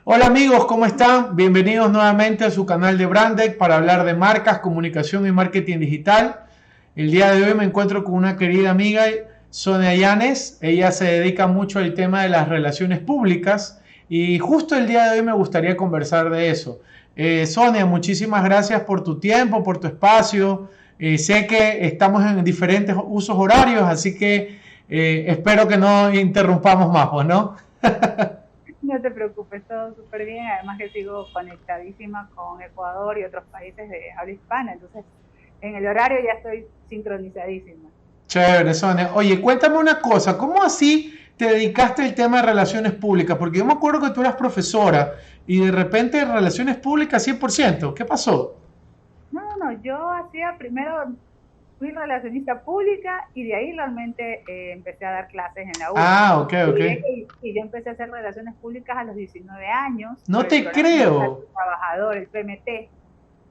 Hola amigos, ¿cómo están? Bienvenidos nuevamente a su canal de Brandec para hablar de marcas, comunicación y marketing digital. El día de hoy me encuentro con una querida amiga, Sonia Llanes. Ella se dedica mucho al tema de las relaciones públicas y justo el día de hoy me gustaría conversar de eso. Sonia, muchísimas gracias por tu tiempo, por tu espacio. Sé que estamos en diferentes usos horarios, así que espero que no interrumpamos más, pues, ¿no? No te preocupes, todo súper bien. Además que sigo conectadísima con Ecuador y otros países de habla hispana. Entonces, en el horario ya estoy sincronizadísima. Chévere, Sonia. Oye, cuéntame una cosa, ¿cómo así te dedicaste al tema de relaciones públicas? Porque yo me acuerdo que tú eras profesora y de repente relaciones públicas 100%. ¿Qué pasó? No, yo hacía primero, fui relacionista pública y de ahí realmente empecé a dar clases en la U. Ah, ok, Te ok. diré que yo empecé a hacer relaciones públicas a los 19 años No por el te programa Nacional creo. del Trabajador, el PMT,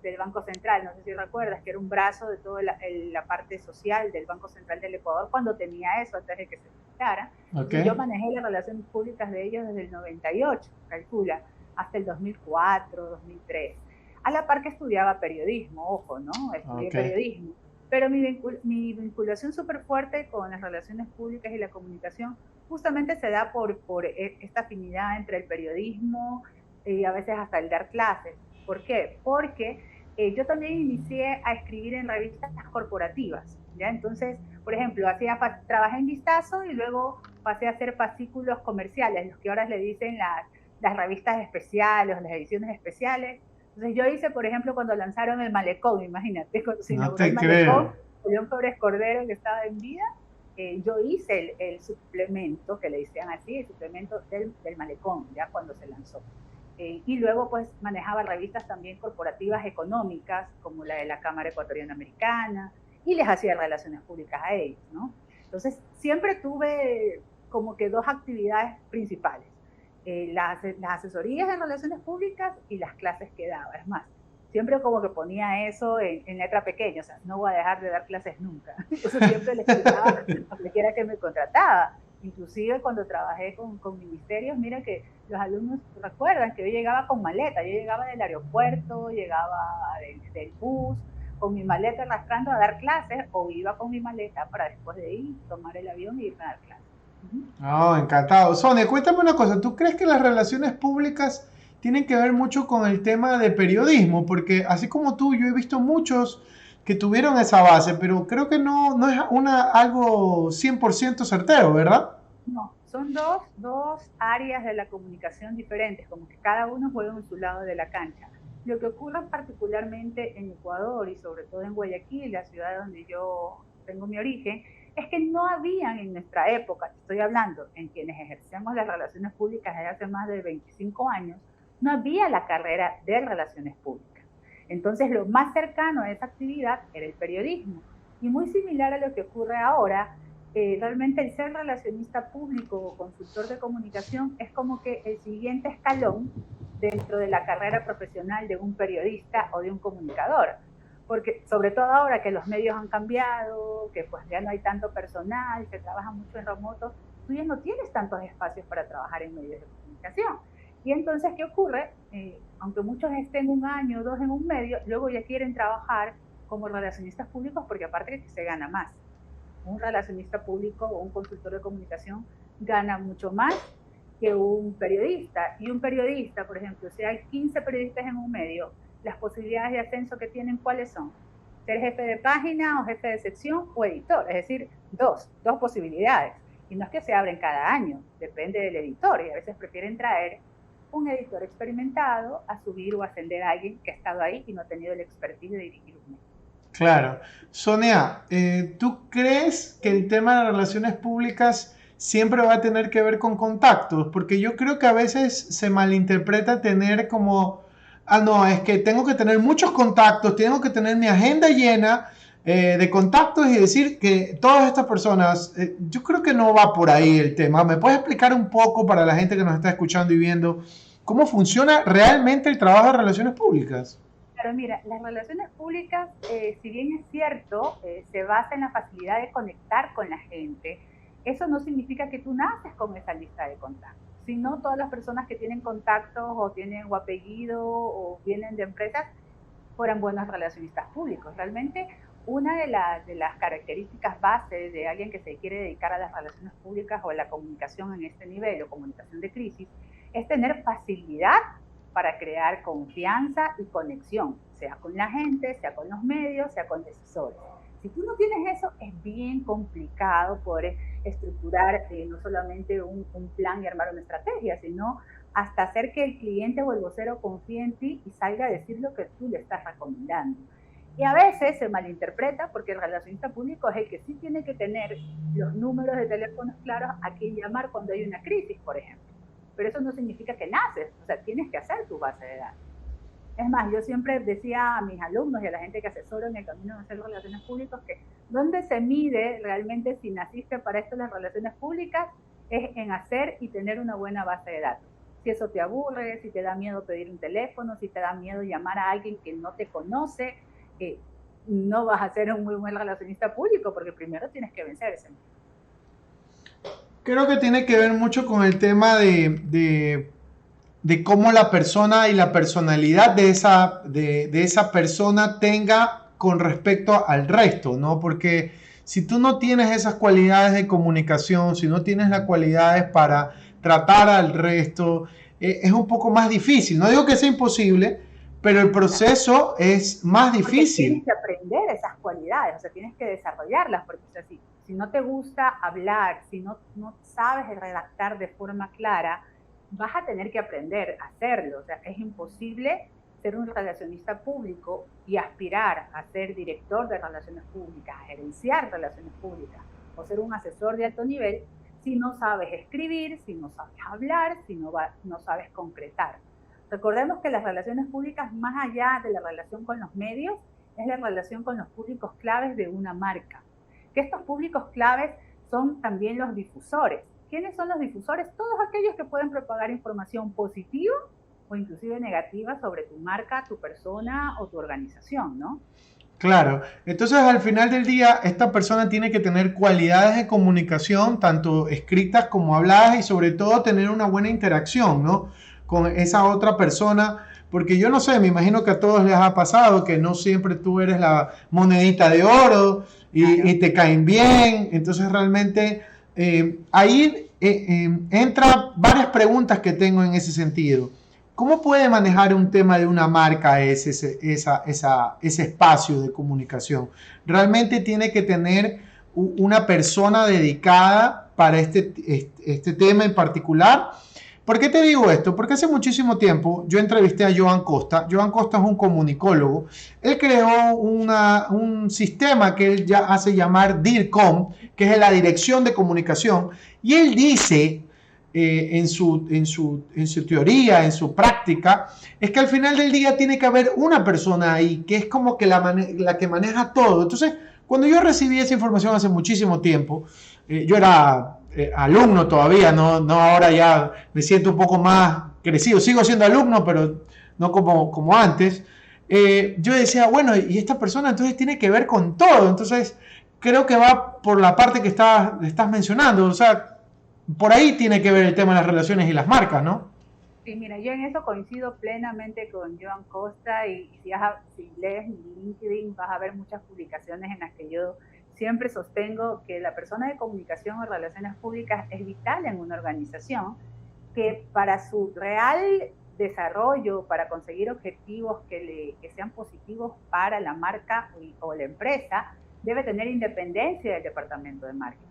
del Banco Central, no sé si recuerdas, que era un brazo de toda la parte social del Banco Central del Ecuador cuando tenía eso, antes de que se quitara. Ok. Entonces yo manejé las relaciones públicas de ellos desde el 98, calcula, hasta el 2004, 2003. A la par que estudiaba periodismo, ojo, ¿no? Estudié Ok. periodismo. Pero mi vinculación súper fuerte con las relaciones públicas y la comunicación justamente se da por esta afinidad entre el periodismo y a veces hasta el dar clases. ¿Por qué? Porque yo también inicié a escribir en revistas corporativas, ¿ya? Entonces, por ejemplo, trabajé en Vistazo y luego pasé a hacer fascículos comerciales, los que ahora le dicen las revistas especiales o las ediciones especiales. Entonces, yo hice, por ejemplo, cuando lanzaron el Malecón, imagínate, cuando se No inauguró el te Malecón, creo. León Febres Cordero, que estaba en vida, yo hice el suplemento, que le decían así, el suplemento del Malecón, ya cuando se lanzó. Y luego pues manejaba revistas también corporativas económicas, como la de la Cámara Ecuatoriana Americana, y les hacía relaciones públicas a ellos, ¿no? Entonces, siempre tuve como que dos actividades principales, las asesorías en relaciones públicas y las clases que daba. Es más, siempre como que ponía eso en letra pequeña, o sea, no voy a dejar de dar clases nunca. Entonces siempre le explicaba a cualquiera que me contrataba. Inclusive cuando trabajé con ministerios, mira que los alumnos recuerdan que yo llegaba con maleta, yo llegaba del aeropuerto, llegaba del bus, con mi maleta arrastrando a dar clases, o iba con mi maleta para después de ir, tomar el avión y irme a dar clases. Uh -huh. Oh, encantado. Sonia, cuéntame una cosa. ¿Tú crees que las relaciones públicas tienen que ver mucho con el tema de periodismo? Porque así como tú, yo he visto muchos que tuvieron esa base, pero creo que no es algo 100% certero, ¿verdad? No, son dos áreas de la comunicación diferentes, como que cada uno juega en su lado de la cancha. Lo que ocurre particularmente en Ecuador y sobre todo en Guayaquil, la ciudad donde yo tengo mi origen, es que no habían en nuestra época, estoy hablando en quienes ejercemos las relaciones públicas desde hace más de 25 años, no había la carrera de relaciones públicas. Entonces, lo más cercano a esa actividad era el periodismo. Y muy similar a lo que ocurre ahora, realmente el ser relacionista público o consultor de comunicación es como que el siguiente escalón dentro de la carrera profesional de un periodista o de un comunicador. Porque sobre todo ahora que los medios han cambiado, que pues ya no hay tanto personal, se trabaja mucho en remoto, tú ya no tienes tantos espacios para trabajar en medios de comunicación. Y entonces, ¿qué ocurre? Aunque muchos estén un año o dos en un medio, luego ya quieren trabajar como relacionistas públicos porque aparte que se gana más. Un relacionista público o un consultor de comunicación gana mucho más que un periodista. Y un periodista, por ejemplo, si hay 15 periodistas en un medio, las posibilidades de ascenso que tienen, ¿cuáles son? Ser jefe de página o jefe de sección o editor, es decir, dos posibilidades. Y no es que se abren cada año, depende del editor, y a veces prefieren traer un editor experimentado a subir o ascender a alguien que ha estado ahí y no ha tenido el expertise de dirigir un medio. Claro. Sonia, ¿tú crees que el tema de relaciones públicas siempre va a tener que ver con contactos? Porque yo creo que a veces se malinterpreta tener como, ah, no, es que tengo que tener muchos contactos, tengo que tener mi agenda llena de contactos y decir que todas estas personas, yo creo que no va por ahí el tema. ¿Me puedes explicar un poco para la gente que nos está escuchando y viendo cómo funciona realmente el trabajo de relaciones públicas? Pero mira, las relaciones públicas, si bien es cierto, se basa en la facilidad de conectar con la gente, eso no significa que tú naces con esa lista de contactos. Si no, todas las personas que tienen contactos o tienen o apellido o vienen de empresas fueran buenos relacionistas públicos. Realmente una de las características bases de alguien que se quiere dedicar a las relaciones públicas o a la comunicación en este nivel o comunicación de crisis es tener facilidad para crear confianza y conexión, sea con la gente, sea con los medios, sea con decisores. Si tú no tienes eso, es bien complicado poder estructurar no solamente un plan y armar una estrategia, sino hasta hacer que el cliente o el vocero confíe en ti y salga a decir lo que tú le estás recomendando. Y a veces se malinterpreta porque el relacionista público es el que sí tiene que tener los números de teléfonos claros a quien llamar cuando hay una crisis, por ejemplo. Pero eso no significa que naces, o sea, tienes que hacer tu base de datos. Es más, yo siempre decía a mis alumnos y a la gente que asesoro en el camino de hacer relaciones públicas que donde se mide realmente si naciste para esto las relaciones públicas es en hacer y tener una buena base de datos. Si eso te aburre, si te da miedo pedir un teléfono, si te da miedo llamar a alguien que no te conoce, no vas a ser un muy buen relacionista público porque primero tienes que vencer ese miedo. Creo que tiene que ver mucho con el tema de cómo la persona y la personalidad de esa persona tenga con respecto al resto, ¿no? Porque si tú no tienes esas cualidades de comunicación, si no tienes las cualidades para tratar al resto, es un poco más difícil. No digo que sea imposible, pero el proceso es más difícil. Tienes que aprender esas cualidades, o sea, tienes que desarrollarlas, porque o sea, si no te gusta hablar, si no sabes redactar de forma clara, vas a tener que aprender a hacerlo. O sea, es imposible ser un relacionista público y aspirar a ser director de relaciones públicas, a gerenciar relaciones públicas o ser un asesor de alto nivel si no sabes escribir, si no sabes hablar, si no sabes concretar. Recordemos que las relaciones públicas, más allá de la relación con los medios, es la relación con los públicos claves de una marca. Que estos públicos claves son también los difusores. ¿Quiénes son los difusores? Todos aquellos que pueden propagar información positiva o inclusive negativa sobre tu marca, tu persona o tu organización, ¿no? Claro, entonces al final del día esta persona tiene que tener cualidades de comunicación, tanto escritas como habladas y sobre todo tener una buena interacción, ¿no? Con esa otra persona, porque yo no sé, me imagino que a todos les ha pasado que no siempre tú eres la monedita de oro y te caen bien, entonces realmente ahí entra varias preguntas que tengo en ese sentido. ¿Cómo puede manejar un tema de una marca ese espacio de comunicación? Realmente tiene que tener una persona dedicada para este tema en particular. ¿Por qué te digo esto? Porque hace muchísimo tiempo yo entrevisté a Joan Costa. Joan Costa es un comunicólogo. Él creó un sistema que él ya hace llamar DIRCOM, que es la Dirección de Comunicación. Y él dice en su teoría, en su práctica, es que al final del día tiene que haber una persona ahí, que es como que la que maneja todo. Entonces, cuando yo recibí esa información hace muchísimo tiempo, yo era alumno todavía, no ahora ya me siento un poco más crecido, sigo siendo alumno, pero no como antes. Yo decía, bueno, y esta persona entonces tiene que ver con todo, entonces creo que va por la parte que estás mencionando, o sea, por ahí tiene que ver el tema de las relaciones y las marcas, ¿no? Sí, mira, yo en eso coincido plenamente con Joan Costa y si lees mi LinkedIn vas a ver muchas publicaciones en las que yo siempre sostengo que la persona de comunicación o relaciones públicas es vital en una organización, que para su real desarrollo, para conseguir objetivos que sean positivos para la marca o la empresa, debe tener independencia del departamento de marketing.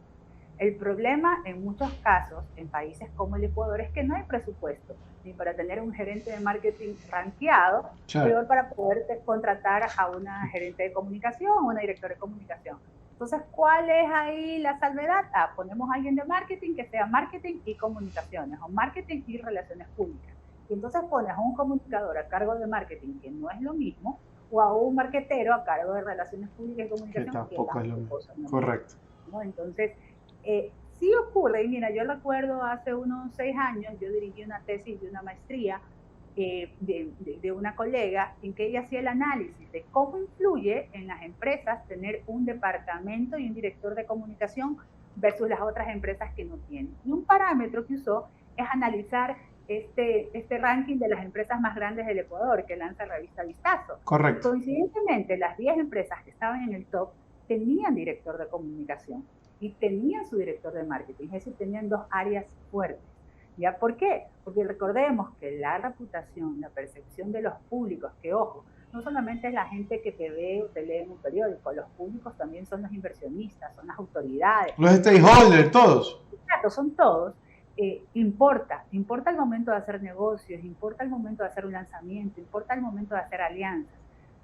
El problema en muchos casos en países como el Ecuador es que no hay presupuesto ni para tener un gerente de marketing rankeado, peor para poder contratar a una gerente de comunicación o una directora de comunicación. Entonces, ¿cuál es ahí la salvedad? Ponemos a alguien de marketing que sea marketing y comunicaciones o marketing y relaciones públicas. Y entonces pones a un comunicador a cargo de marketing, que no es lo mismo, o a un marketero a cargo de relaciones públicas y comunicación, que tampoco es lo mismo. Correcto. ¿no? Entonces, sí ocurre, y mira, yo recuerdo hace unos 6 años, yo dirigí una tesis de una maestría de una colega en que ella hacía el análisis de cómo influye en las empresas tener un departamento y un director de comunicación versus las otras empresas que no tienen. Y un parámetro que usó es analizar este ranking de las empresas más grandes del Ecuador que lanza la revista Vistazo. Correcto. Coincidentemente, las 10 empresas que estaban en el top tenían director de comunicación y tenían su director de marketing, es decir, tenían dos áreas fuertes. ¿Ya? ¿Por qué? Porque recordemos que la reputación, la percepción de los públicos, que ojo, no solamente es la gente que te ve o te lee en un periódico, los públicos también son los inversionistas, son las autoridades. Los stakeholders, todos. Exacto, son todos. Importa el momento de hacer negocios, importa el momento de hacer un lanzamiento, importa el momento de hacer alianzas.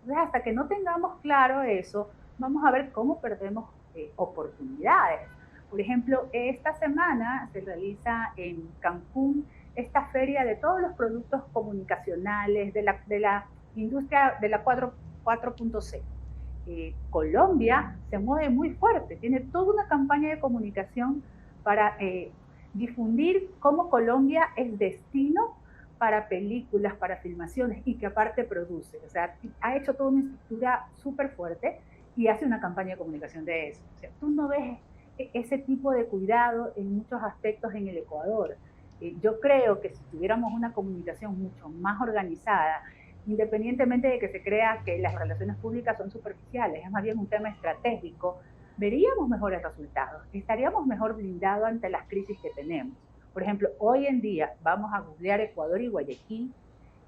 Entonces, hasta que no tengamos claro eso, vamos a ver cómo perdemos oportunidades. Por ejemplo, esta semana se realiza en Cancún esta feria de todos los productos comunicacionales de la industria de la 4.0. Colombia se mueve muy fuerte, tiene toda una campaña de comunicación para difundir cómo Colombia es destino para películas, para filmaciones y que aparte produce. O sea, ha hecho toda una estructura súper fuerte y hace una campaña de comunicación de eso. O sea, tú no ves ese tipo de cuidado en muchos aspectos en el Ecuador. Yo creo que si tuviéramos una comunicación mucho más organizada, independientemente de que se crea que las relaciones públicas son superficiales, es más bien un tema estratégico, veríamos mejores resultados, estaríamos mejor blindados ante las crisis que tenemos. Por ejemplo, hoy en día vamos a googlear Ecuador y Guayaquil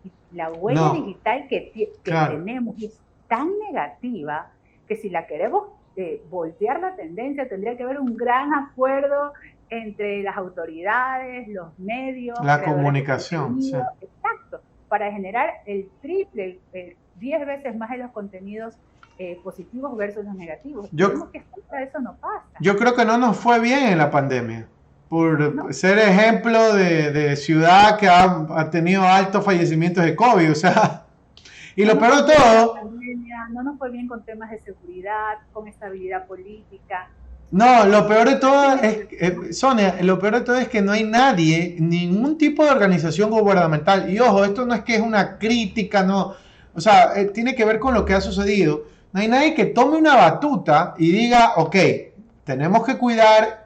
y la huella digital que tenemos es tan negativa que si la queremos voltear la tendencia, tendría que haber un gran acuerdo entre las autoridades, los medios, la comunicación, sí. Exacto, para generar el triple, 10 veces más de los contenidos positivos versus los negativos. Creemos que eso no pasa. Yo creo que no nos fue bien en la pandemia, por ser ejemplo de ciudad que ha tenido altos fallecimientos de COVID, o sea, y lo peor de todo... No nos fue bien con temas de seguridad, con estabilidad política. No, lo peor de todo es, Sonia, lo peor de todo es que no hay nadie, ningún tipo de organización gubernamental, y ojo, esto no es que es una crítica, no, o sea, tiene que ver con lo que ha sucedido. No hay nadie que tome una batuta y diga, ok, tenemos que cuidar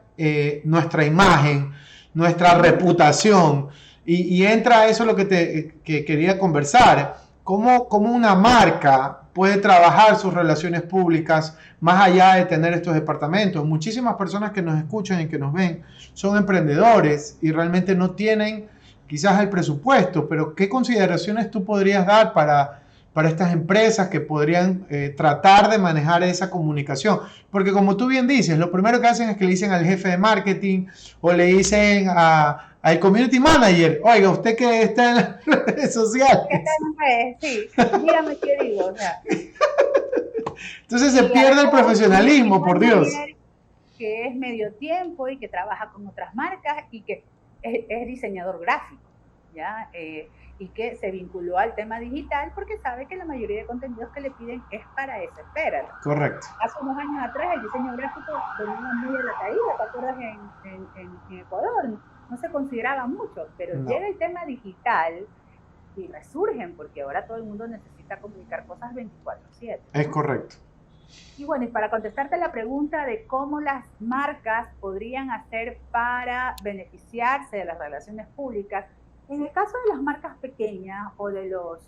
nuestra imagen, nuestra reputación, y entra a eso lo que quería conversar, cómo una marca puede trabajar sus relaciones públicas más allá de tener estos departamentos. Muchísimas personas que nos escuchan y que nos ven son emprendedores y realmente no tienen quizás el presupuesto, pero ¿qué consideraciones tú podrías dar para estas empresas que podrían tratar de manejar esa comunicación? Porque como tú bien dices, lo primero que hacen es que le dicen al jefe de marketing o le dicen al community manager, oiga, usted que está en las redes sociales. Está en redes, sí, dígame qué digo. O sea. Entonces se pierde el profesionalismo, por Dios. Que es medio tiempo y que trabaja con otras marcas y que es diseñador gráfico, ¿ya? Y que se vinculó al tema digital porque sabe que la mayoría de contenidos que le piden es para esa esfera. Correcto. Hace unos años atrás el diseño gráfico venía muy a la caída, ¿te acuerdas? En Ecuador no se consideraba mucho, pero llega el tema digital y resurgen porque ahora todo el mundo necesita comunicar cosas 24/7. Es correcto. Y bueno, y para contestarte la pregunta de cómo las marcas podrían hacer para beneficiarse de las relaciones públicas, en el caso de las marcas pequeñas o de los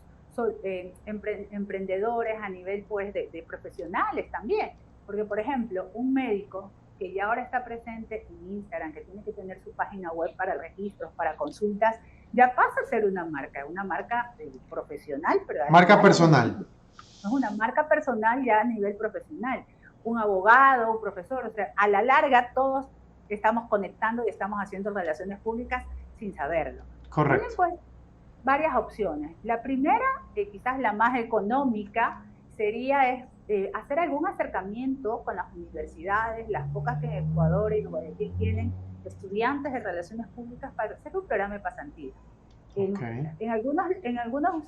emprendedores a nivel pues de profesionales también, porque por ejemplo un médico que ya ahora está presente en Instagram, que tiene que tener su página web para registros, para consultas, ya pasa a ser una marca profesional, pero marca personal. Es una marca personal ya a nivel profesional. Un abogado, un profesor, o sea, a la larga todos estamos conectando y estamos haciendo relaciones públicas sin saberlo. Correcto. Tienen pues varias opciones. La primera, quizás la más económica, sería hacer algún acercamiento con las universidades, las pocas que en Ecuador y en Guayaquil tienen estudiantes de relaciones públicas para hacer un programa de pasantía. En algunos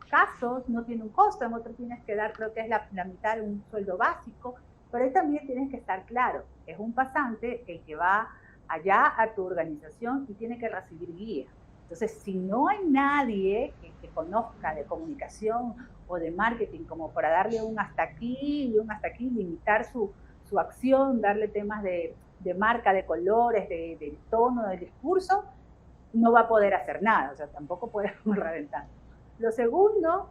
casos no tiene un costo, en otros tienes que dar, creo que es la mitad de un sueldo básico, pero ahí también tienes que estar claro, es un pasante el que va allá a tu organización y tiene que recibir guía. Entonces, si no hay nadie que conozca de comunicación o de marketing como para darle un hasta aquí y un hasta aquí, limitar su acción, darle temas de marca, de colores, del tono, del discurso, no va a poder hacer nada, o sea, tampoco puedes reventar. Lo segundo,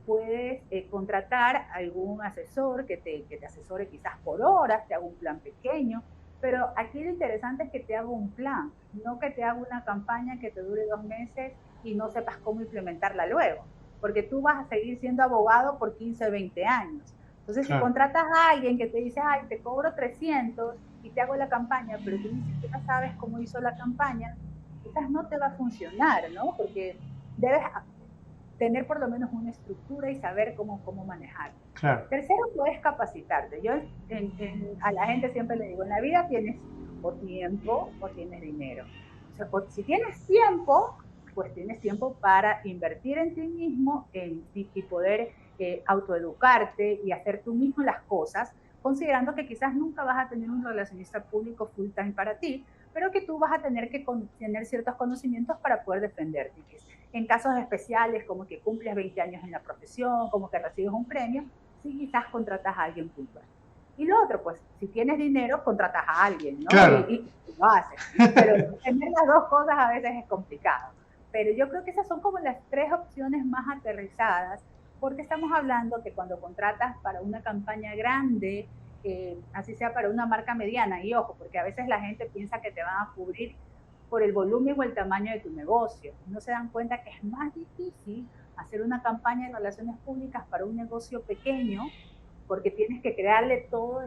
puedes contratar a algún asesor que te asesore quizás por horas, te haga un plan pequeño, pero aquí lo interesante es que te haga un plan, no que te haga una campaña que te dure 2 meses y no sepas cómo implementarla luego, porque tú vas a seguir siendo abogado por 15 o 20 años. Entonces, si Claro, contratas a alguien que te dice, ay, te cobro 300 y te hago la campaña, pero tú ni siquiera sabes cómo hizo la campaña, quizás no te va a funcionar, ¿no? Porque debes tener por lo menos una estructura y saber cómo manejar. claro. Tercero, puedes capacitarte. Yo a la gente siempre le digo, en la vida tienes o tiempo o tienes dinero. O sea, si tienes tiempo, pues tienes tiempo para invertir en ti mismo y poder autoeducarte y hacer tú mismo las cosas, considerando que quizás nunca vas a tener un relacionista público full time para ti, pero que tú vas a tener que tener ciertos conocimientos para poder defenderte. En casos especiales, como que cumples 20 años en la profesión, como que recibes un premio, sí quizás contratas a alguien puntual. Y lo otro, pues, si tienes dinero, contratas a alguien, ¿no? Claro. Y lo haces. Pero tener las dos cosas a veces es complicado. Pero yo creo que esas son como las tres opciones más aterrizadas, porque estamos hablando que cuando contratas para una campaña grande, así sea para una marca mediana, y ojo, porque a veces la gente piensa que te van a cubrir por el volumen o el tamaño de tu negocio. No se dan cuenta que es más difícil hacer una campaña de relaciones públicas para un negocio pequeño, porque tienes que crearle toda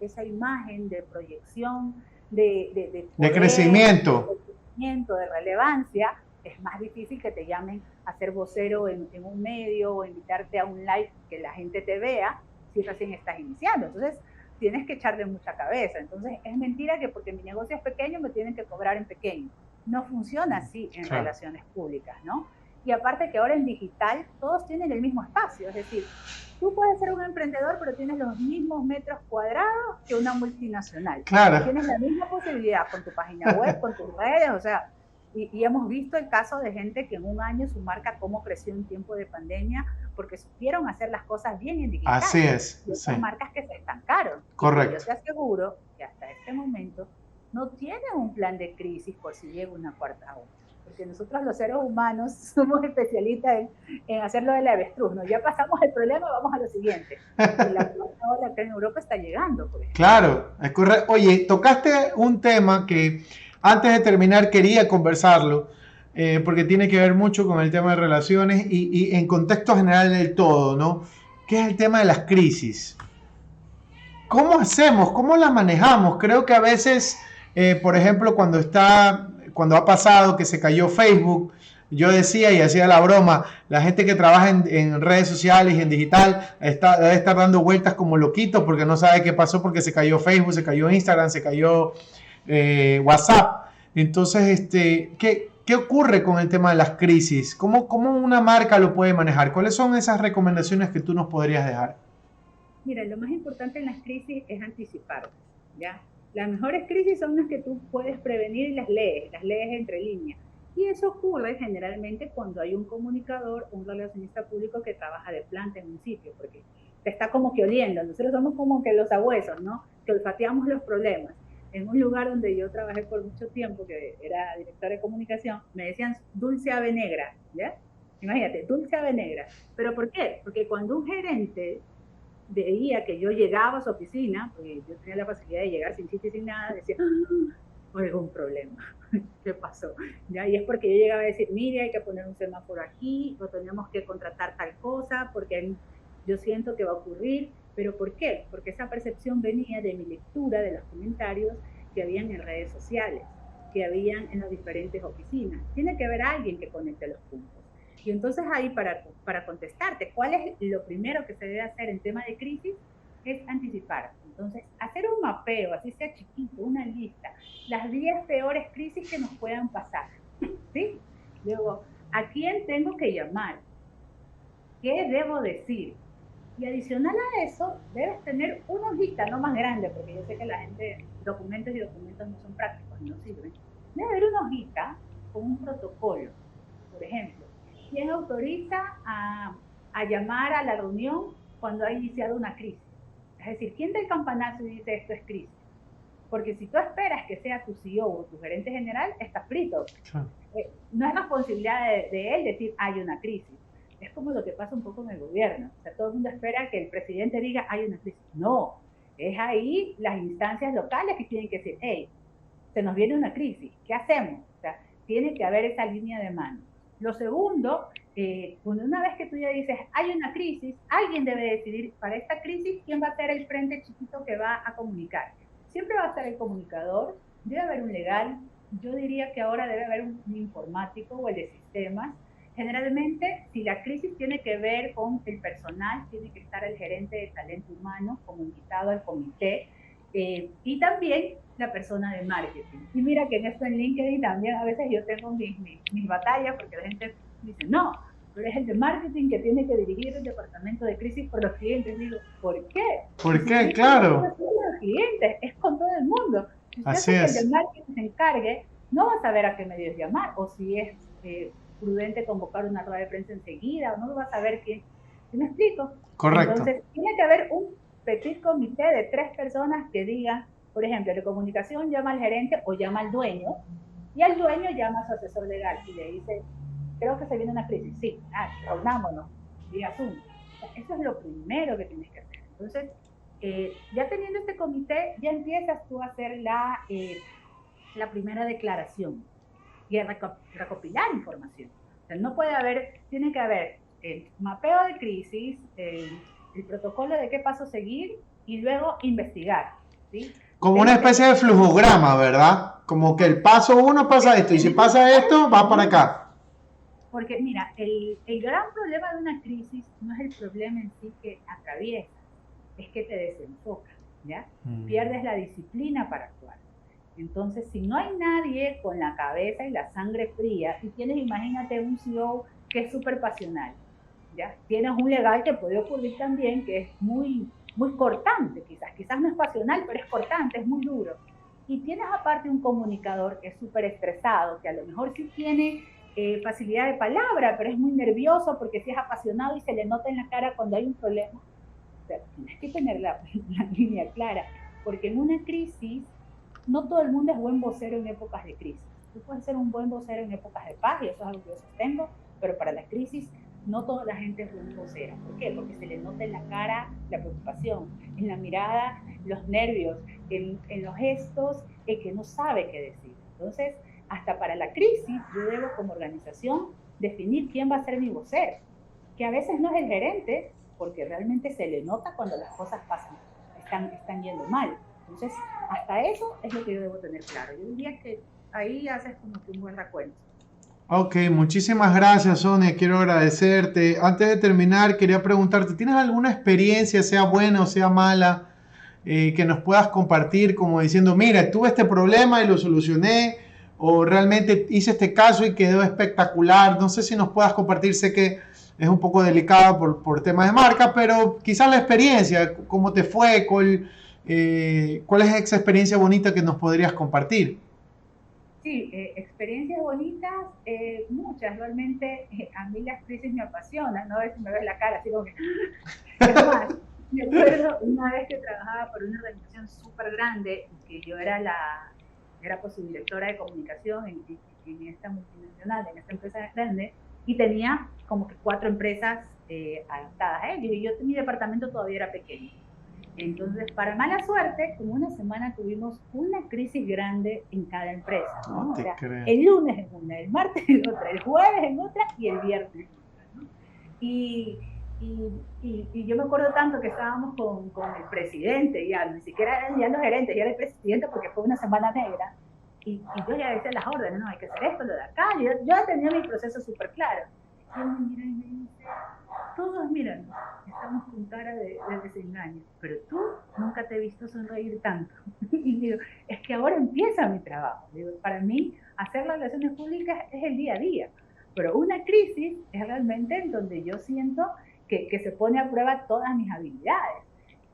esa imagen de proyección, de De poder, crecimiento. de crecimiento, de relevancia. Es más difícil que te llamen a ser vocero en un medio o invitarte a un live que la gente te vea si recién estás iniciando. Entonces, tienes que echarle mucha cabeza. Entonces, es mentira que porque mi negocio es pequeño me tienen que cobrar en pequeño. No funciona así en Claro. relaciones públicas, ¿no? Y aparte que ahora en digital todos tienen el mismo espacio, es decir, tú puedes ser un emprendedor, pero tienes los mismos metros cuadrados que una multinacional. Y Claro. tienes la misma posibilidad con tu página web, con tus redes, o sea, y hemos visto el caso de gente que en un año su marca cómo creció en tiempo de pandemia porque supieron hacer las cosas bien en digital. Así es. Y Sí. otras marcas que se estancaron y que yo Correcto. te aseguro que hasta este momento no tienen un plan de crisis por si llega una cuarta ola. Porque nosotros los seres humanos somos especialistas en hacerlo de la avestruz, ¿no? Ya pasamos el problema, vamos a lo siguiente. Y la cuarta ola acá en Europa está llegando, por ejemplo. Claro, es correcto. Oye, tocaste un tema que antes de terminar quería conversarlo, porque tiene que ver mucho con el tema de relaciones y en contexto general del todo, ¿no? Que es el tema de las crisis. ¿Cómo hacemos? ¿Cómo las manejamos? Creo que a veces, por ejemplo, cuando ha pasado que se cayó Facebook, yo decía y hacía la broma, la gente que trabaja en redes sociales y en digital debe estar dando vueltas como loquito porque no sabe qué pasó porque se cayó Facebook, se cayó Instagram, se cayó WhatsApp. Entonces, ¿qué ocurre con el tema de las crisis? ¿Cómo una marca lo puede manejar? ¿Cuáles son esas recomendaciones que tú nos podrías dejar? Mira, lo más importante en las crisis es anticiparte, ¿ya? Las mejores crisis son las que tú puedes prevenir y las lees entre líneas. Y eso ocurre generalmente cuando hay un comunicador, un relacionista público que trabaja de planta en un sitio, porque te está como que oliendo. Nosotros somos como que los abuesos, ¿no? Que olfateamos los problemas. En un lugar donde yo trabajé por mucho tiempo, que era directora de comunicación, me decían dulce ave negra, ¿ya? Imagínate, dulce ave negra. ¿Pero por qué? Porque cuando un gerente veía que yo llegaba a su oficina, porque yo tenía la facilidad de llegar sin sitio y sin nada, decía, ¡ah! Algún problema, ¿qué pasó? ¿Ya? Y es porque yo llegaba a decir, mire, hay que poner un semáforo aquí, o tenemos que contratar tal cosa, porque yo siento que va a ocurrir, pero ¿por qué? Porque esa percepción venía de mi lectura de los comentarios que habían en redes sociales, que habían en las diferentes oficinas. Tiene que haber alguien que conecte los puntos. Y entonces ahí para contestarte, ¿cuál es lo primero que se debe hacer en tema de crisis? Es anticipar. Entonces, hacer un mapeo, así sea chiquito, una lista, las 10 peores crisis que nos puedan pasar, ¿sí? Luego, ¿a quién tengo que llamar? ¿Qué debo decir? Y adicional a eso, debes tener una hojita, no más grande, porque yo sé que la gente, documentos y documentos no son prácticos, no sirven. Debe haber una hojita con un protocolo. Por ejemplo, ¿quién autoriza a llamar a la reunión cuando ha iniciado una crisis? Es decir, ¿quién da el campanazo y dice esto es crisis? Porque si tú esperas que sea tu CEO o tu gerente general, estás frito. Claro. No es responsabilidad de él decir hay una crisis. Es como lo que pasa un poco en el gobierno. O sea, todo el mundo espera que el presidente diga hay una crisis. No, es ahí las instancias locales que tienen que decir, hey, se nos viene una crisis, ¿qué hacemos? O sea, tiene que haber esa línea de mano. Lo segundo, una vez que tú ya dices, hay una crisis, alguien debe decidir para esta crisis quién va a ser el frente chiquito que va a comunicar. Siempre va a ser el comunicador, debe haber un legal, yo diría que ahora debe haber un informático o el de sistemas. Generalmente, si la crisis tiene que ver con el personal, tiene que estar el gerente de talento humano como invitado al comité, y también la persona de marketing. Y mira que en esto en LinkedIn también a veces yo tengo mis batallas porque la gente dice, no, pero es el de marketing que tiene que dirigir el departamento de crisis por los clientes. Digo, ¿por qué? ¿Por qué? Claro. No es con los clientes, es con todo el mundo. Si usted Así hace que es. el de marketing se encargue, no va a saber a qué medios llamar o si es prudente convocar una rueda de prensa enseguida o no va a saber quién. ¿Sí me explico? Correcto. Entonces, tiene que haber un petit comité de 3 personas que digan, por ejemplo, de comunicación llama al gerente o llama al dueño, y el dueño llama a su asesor legal y le dice, creo que se viene una crisis, sí, reunámonos, vía Zoom. O sea, eso es lo primero que tienes que hacer. Entonces, ya teniendo este comité, ya empiezas tú a hacer la primera declaración y a recopilar información. O sea, no puede haber, tiene que haber el mapeo de crisis, el protocolo de qué paso seguir y luego investigar, ¿sí? Como una especie de flujograma, ¿verdad? Como que el paso 1 pasa esto y si pasa esto, va para acá. Porque mira, el gran problema de una crisis no es el problema en sí que atraviesas, es que te desenfocas, ¿ya? Pierdes la disciplina para actuar. Entonces, si no hay nadie con la cabeza y la sangre fría, y tienes, imagínate, un CEO que es súper pasional, ¿ya? Tienes un legal que puede ocurrir también, que es muy cortante, quizás no es pasional, pero es cortante, es muy duro. Y tienes aparte un comunicador que es súper estresado, que a lo mejor sí tiene facilidad de palabra, pero es muy nervioso porque sí es apasionado y se le nota en la cara cuando hay un problema. O sea, tienes que tener la línea clara, porque en una crisis no todo el mundo es buen vocero en épocas de crisis. Tú puedes ser un buen vocero en épocas de paz, y eso es algo que yo sostengo, pero para la crisis no toda la gente es buena vocera. ¿Por qué? Porque se le nota en la cara la preocupación, en la mirada los nervios, en los gestos, el que no sabe qué decir. Entonces, hasta para la crisis, yo debo como organización definir quién va a ser mi vocero, que a veces no es el gerente, porque realmente se le nota cuando las cosas pasan, están yendo mal. Entonces, hasta eso es lo que yo debo tener claro. Yo diría que ahí haces como que un buen recuento. Ok, muchísimas gracias, Sonia. Quiero agradecerte. Antes de terminar, quería preguntarte, ¿tienes alguna experiencia, sea buena o sea mala, que nos puedas compartir como diciendo, mira, tuve este problema y lo solucioné, o realmente hice este caso y quedó espectacular? No sé si nos puedas compartir, sé que es un poco delicado por temas de marca, pero quizás la experiencia, cómo te fue, cuál es esa experiencia bonita que nos podrías compartir. Sí, experiencias bonitas, muchas. Realmente a mí las crisis me apasionan, ¿no? A veces me ves la cara así como que... Es más, me acuerdo una vez que trabajaba por una organización súper grande y que yo era pues subdirectora de comunicación en esta multinacional, en esta empresa grande, y tenía como que 4 empresas adaptadas a ellos, y mi departamento todavía era pequeño. Entonces, para mala suerte, como una semana tuvimos una crisis grande en cada empresa, ¿no? O sea, el lunes en una, el martes en otra, el jueves en otra y el viernes en otra, ¿no? Y yo me acuerdo tanto que estábamos con el presidente, ya ni siquiera eran ya los gerentes, ya era el presidente porque fue una semana negra, y yo ya decía las órdenes, no, hay que hacer esto, lo de acá, yo ya tenía mi proceso súper claro. Y él me mira y me dice, todos miran, estamos con cara de desengaño, pero tú nunca te he visto sonreír tanto. Y digo, es que ahora empieza mi trabajo. Digo, para mí, hacer las relaciones públicas es el día a día, pero una crisis es realmente en donde yo siento que se pone a prueba todas mis habilidades.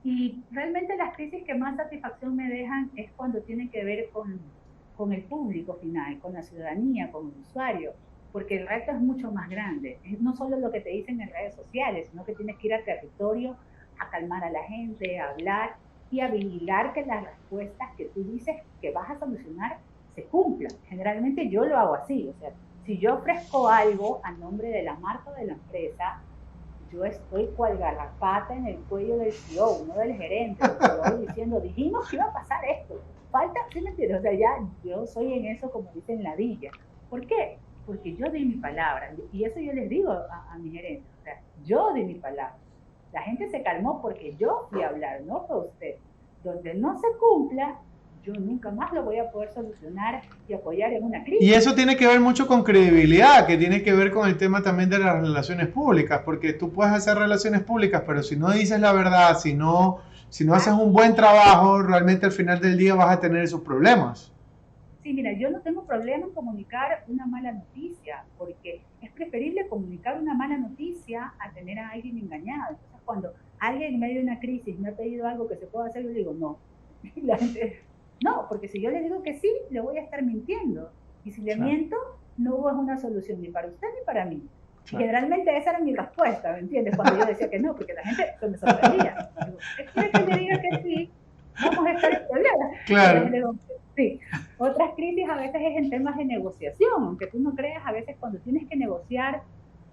Y realmente las crisis que más satisfacción me dejan es cuando tienen que ver con el público final, con la ciudadanía, con el usuario, porque el reto es mucho más grande. Es no solo lo que te dicen en redes sociales, sino que tienes que ir al territorio a calmar a la gente, a hablar. y a vigilar que las respuestas que tú dices que vas a solucionar se cumplan. Generalmente yo lo hago así, o sea, si yo ofrezco algo a nombre de la marca de la empresa, yo estoy cual garrapata en el cuello del CEO, no del gerente, diciendo, dijimos que iba a pasar esto, falta, ¿sí me entiendes? O sea, ya yo soy en eso, como dicen, ladilla. ¿Por qué? Porque yo di mi palabra, y eso yo les digo a mi gerente, o sea, yo di mi palabra. La gente se calmó porque yo fui a hablar, no fue usted. Donde no se cumpla, yo nunca más lo voy a poder solucionar y apoyar en una crisis. Y eso tiene que ver mucho con credibilidad, que tiene que ver con el tema también de las relaciones públicas, porque tú puedes hacer relaciones públicas, pero si no dices la verdad, si no haces un buen trabajo, realmente al final del día vas a tener esos problemas. Sí, mira, yo no tengo problema en comunicar una mala noticia, porque es preferible comunicar una mala noticia a tener a alguien engañado. Entonces, cuando alguien en medio de una crisis me ha pedido algo que se pueda hacer, yo digo, no. Y la gente, no, porque si yo le digo que sí, le voy a estar mintiendo. Y si le miento, no hubo una solución ni para usted ni para mí. Claro. Y generalmente esa era mi respuesta, ¿me entiendes? Cuando yo decía que no, porque la gente se me sorprendía. ¿Usted quiere que le diga que sí? Vamos a estar estudiadas. Claro. Sí. Otras crisis a veces es en temas de negociación, aunque tú no creas, a veces cuando tienes que negociar,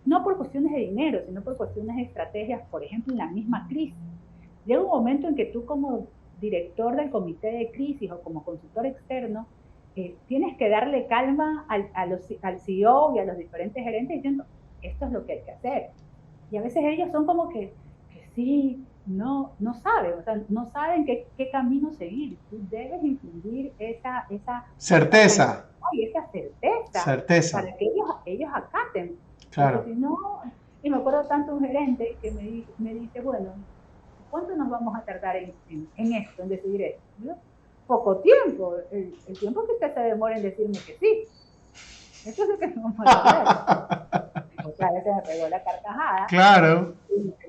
no por cuestiones de dinero, sino por cuestiones de estrategias, por ejemplo, en la misma crisis. Llega un momento en que tú como director del comité de crisis o como consultor externo, tienes que darle calma al CEO y a los diferentes gerentes diciendo, esto es lo que hay que hacer. Y a veces ellos son como que sí, no saben, o sea, no saben qué camino seguir. Tú debes infundir esa certeza. Esa certeza para que ellos acaten. Claro. Porque si no, y me acuerdo tanto un gerente que me dice, bueno, ¿cuánto nos vamos a tardar en esto, en decidir esto? ¿No? Poco tiempo, el tiempo que usted se demora en decirme que sí. Eso es lo que vamos a hacer. Otra vez se me pegó la carcajada. Claro.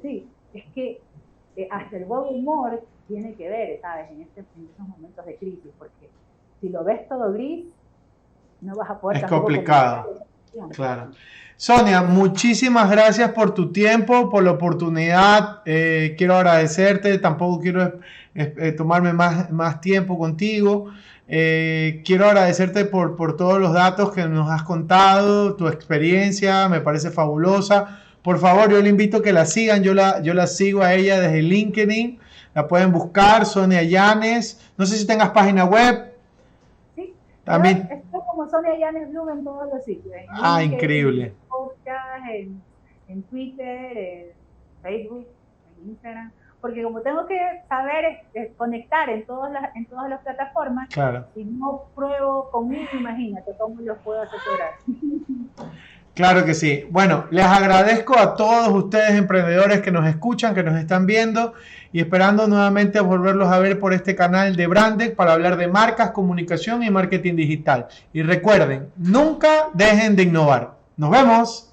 Sí, es que hasta el buen humor tiene que ver, ¿sabes? En esos momentos de crisis, porque si lo ves todo gris, no vas a poder... Es complicado. Claro. Sonia, muchísimas gracias por tu tiempo, por la oportunidad. Quiero agradecerte, tampoco quiero tomarme más tiempo contigo. Quiero agradecerte por todos los datos que nos has contado, tu experiencia, me parece fabulosa. Por favor, yo le invito a que la sigan, yo la sigo a ella desde LinkedIn, la pueden buscar, Sonia Llanes. No sé si tengas página web. Sí, también. Estoy como Sonia Llanes Blum en todos los sitios. LinkedIn, increíble. En podcast, en Twitter, en Facebook, en Instagram. Porque como tengo que saber conectar en todas las plataformas, claro. Si no pruebo conmigo, imagínate cómo los puedo asesorar. Claro que sí. Bueno, les agradezco a todos ustedes emprendedores que nos escuchan, que nos están viendo y esperando nuevamente volverlos a ver por este canal de Branded para hablar de marcas, comunicación y marketing digital. Y recuerden, nunca dejen de innovar. Nos vemos.